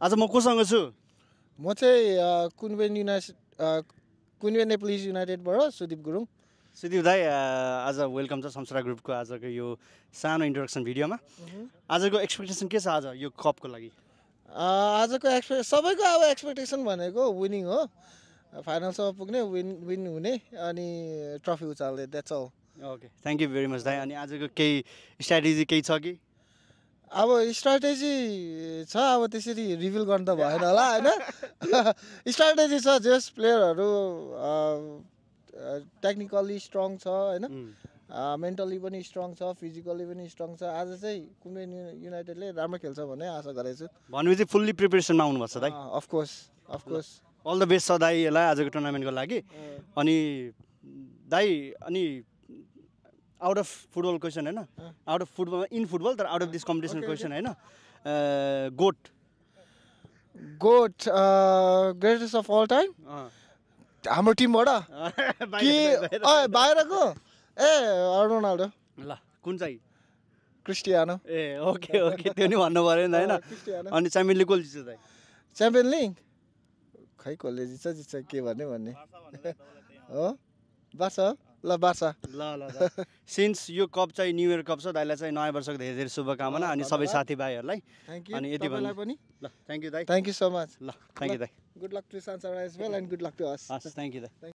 आज म कोसँग छु? म चाहिँ कुनबेन नेप्लिज युनाइटेडबाट सुदीप गुरुङ। सुदीप दाई आज वेलकम छ संस्रा ग्रुपको आजको यो सानो इन्ट्रोडक्सन भिडियोमा। आजको एक्सपेक्टेसन के छ आज यो कपको लागि? आजको सबैको अब एक्सपेक्टेसन भनेको विनिङ हो, फाइनलसम्म पुग्ने, विन हुने अनि ट्रफी उचाल्ने, that's all. Okay, thank you very much दाई। अनि आजको केही स्ट्राटेजी केही छ कि? अब स्ट्राटेजी छ, अब त्यसरी रिभिल गर्नु त भएन होला होइन। स्ट्राटेजी छ, जस प्लेयरहरू टेक्निकल्ली स्ट्रङ छ होइन, मेन्टली पनि स्ट्रङ छ, फिजिकल्ली पनि स्ट्रङ छ। आज चाहिँ कुनबेन युनाइटेडले राम्रो खेल्छ भन्ने आशा गरेको छु। भनेपछि फुल्ली प्रिपेरेसनमा आउनुभएको छ दाई? अफकोर्स अल द बेस्ट छ दाईलाई आजको टुर्नामेन्टको लागि। अनि दाई, अनि आउट अफ फुटबल क्वेसन होइन, out of football in football तर out of this competition question होइन, GOAT greatest of all time हाम्रो टिमबाट कि बाहिरको रोनाल्डो। ल, कुन चाहिँ? क्रिस्टियानो। ए ओके ओके, त्यो नि भन्नु पऱ्यो नि होइन। अनि च्याम्पियन लिग कसले जित्छ दाइ? च्याम्पियन लिग खै कसले जित्छ के भन्ने हो, बार्सा। ल बार्सा। ल सिन्स यो कप चाहिँ न्यु इयर कप छ, दाइलाई चाहिँ नयाँ वर्षको धेरै धेरै शुभकामना अनि सबै साथीभाइहरूलाई। अनि यति भन्नु पनि। ल, थ्याङ्क यू दाइ। Thank you so much. ल, थ्याङ्क यू दाइ। Good luck to Sansa as well and good luck to us. Thank you दाइ।